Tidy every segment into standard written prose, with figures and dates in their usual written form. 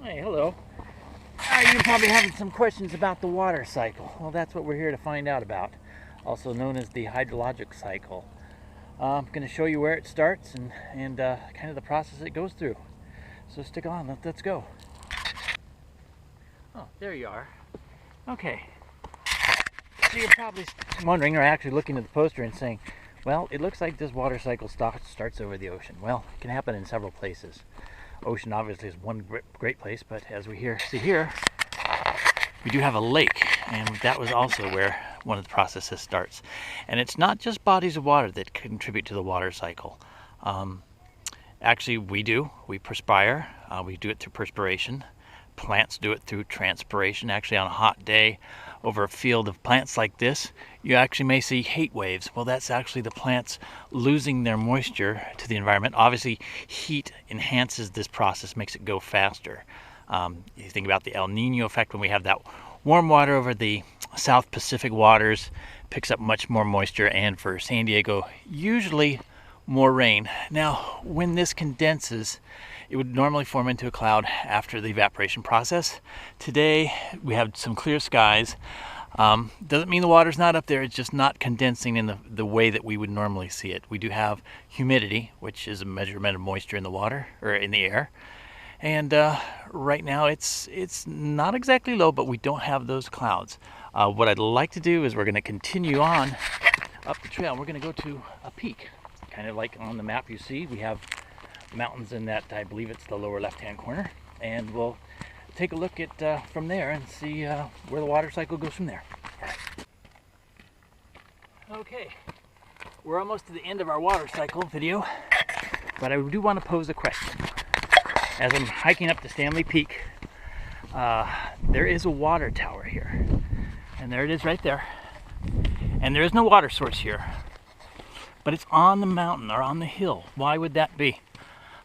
Hey, hello. You're probably having some questions about the water cycle. Well, that's what we're here to find out about, also known as the hydrologic cycle. I'm going to show you where it starts and kind of the process it goes through. So stick on, let's go. Oh, there you are. Okay. So you're probably wondering, or actually looking at the poster and saying, well, it looks like this water cycle starts over the ocean. Well, it can happen in several places. Ocean obviously is one great place, but as we see here, we do have a lake, and that was also where one of the processes starts. And it's not just bodies of water that contribute to the water cycle. Actually, we perspire, we do it through perspiration. Plants do it through transpiration. Actually, on a hot day over a field of plants like this, you actually may see heat waves. Well, that's actually the plants losing their moisture to the environment. Obviously, heat enhances this process, makes it go faster. You think about the El Nino effect when we have that warm water over the South Pacific waters, picks up much more moisture, and for San Diego, usually more rain. Now, when this condenses, it would normally form into a cloud after the evaporation process. Today, we have some clear skies. Doesn't mean the water's not up there, it's just not condensing in the way that we would normally see it. We do have humidity, which is a measurement of moisture in the water, or in the air. And right now it's not exactly low, but we don't have those clouds. What I'd like to do is we're gonna continue on up the trail. We're gonna go to a peak. Kind of like on the map you see, we have mountains in that, I believe it's the lower left-hand corner. And we'll take a look at from there and see where the water cycle goes from there. Okay, we're almost to the end of our water cycle video, but I do want to pose a question. As I'm hiking up to Stanley Peak, there is a water tower here. And there it is right there. And there is no water source here. But it's on the mountain or on the hill. Why would that be?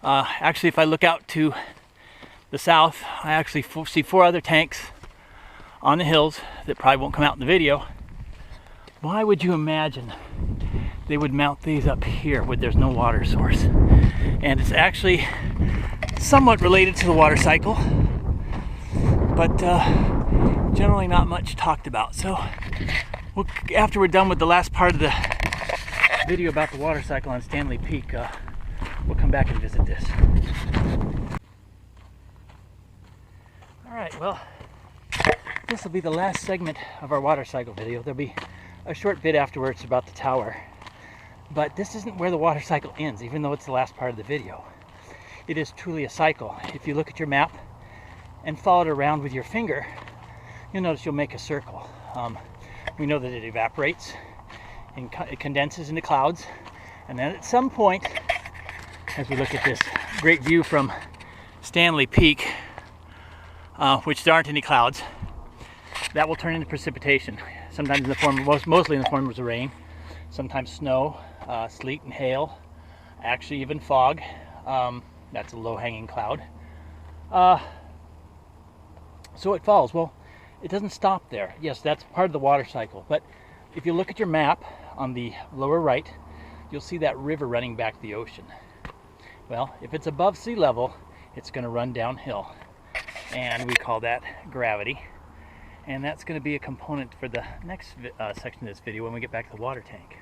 Actually, if I look out to the south, I actually see 4 other tanks on the hills that probably won't come out in the video. Why would you imagine they would mount these up here where there's no water source? And it's actually somewhat related to the water cycle, but generally not much talked about. So after we're done with the last part of the video about the water cycle on Stanley Peak, we'll come back and visit this. Alright, well, this will be the last segment of our water cycle video. There'll be a short bit afterwards about the tower, but this isn't where the water cycle ends, even though it's the last part of the video. It is truly a cycle. If you look at your map and follow it around with your finger, you'll notice you'll make a circle. We know that it evaporates and it condenses into clouds, and then at some point, as we look at this great view from Stanley Peak, which there aren't any clouds, that will turn into precipitation. Sometimes in the form, mostly in the form of rain, sometimes snow, sleet and hail, actually even fog. That's a low-hanging cloud. So it falls. Well, it doesn't stop there. Yes, that's part of the water cycle. But if you look at your map on the lower right, you'll see that river running back to the ocean. Well, if it's above sea level, it's going to run downhill. And we call that gravity. And that's going to be a component for the next section of this video when we get back to the water tank.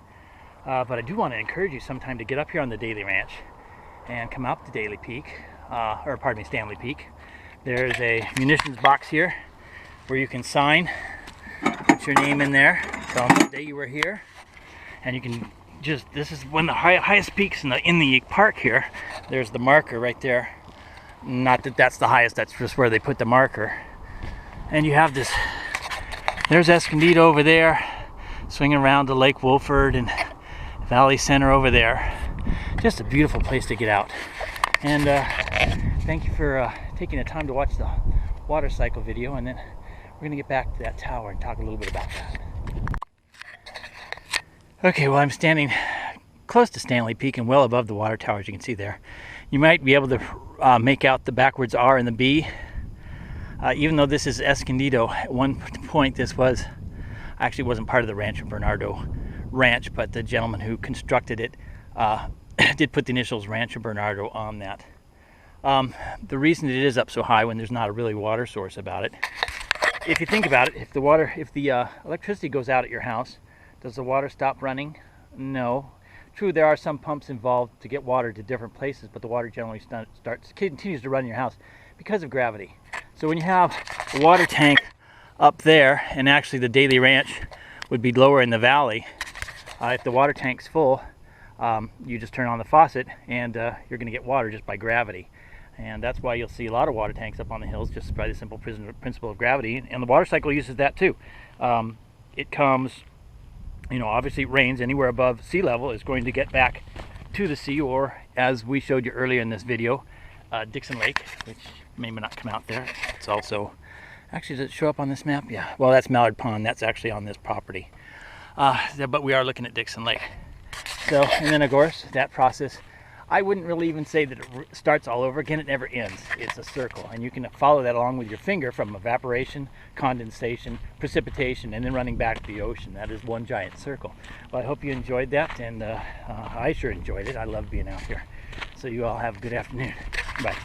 But I do want to encourage you sometime to get up here on the Daly Ranch and come out to Stanley Peak. There's a munitions box here where you can sign, put your name in there, tell them the day you were here, and you can this is one of the highest peaks in the park here. There's the marker right there. Not that that's the highest, that's just where they put the marker. And you have this, there's Escondido over there, swinging around to Lake Wolford and Valley Center over there. Just a beautiful place to get out. And thank you for taking the time to watch the water cycle video, and then we're going to get back to that tower and talk a little bit about that. Okay, well, I'm standing close to Stanley Peak and well above the water tower, as you can see there. You might be able to make out the backwards R and the B. Even though this is Escondido, at one point this actually wasn't part of the Rancho Bernardo Ranch, but the gentleman who constructed it did put the initials Rancho Bernardo on that The reason it is up so high when there's not a really water source about it, if you think about it, if the electricity goes out at your house, does the water stop running? No. True, there are some pumps involved to get water to different places, but the water generally continues to run in your house because of gravity. So when you have a water tank up there, and actually the Daly Ranch would be lower in the valley, if the water tank's full, you just turn on the faucet and you're going to get water just by gravity. And that's why you'll see a lot of water tanks up on the hills just by the simple principle of gravity. And the water cycle uses that too. It comes, obviously it rains anywhere above sea level is going to get back to the sea, or as we showed you earlier in this video, Dixon Lake, which may not come out there. It's also, actually, does it show up on this map? Yeah, well, that's Mallard Pond. That's actually on this property. But we are looking at Dixon Lake. So, and then of course, that process, I wouldn't really even say that it starts all over again. It never ends. It's a circle, and you can follow that along with your finger from evaporation, condensation, precipitation, and then running back to the ocean. That is one giant circle. Well, I hope you enjoyed that, and I sure enjoyed it. I love being out here. So you all have a good afternoon. Bye.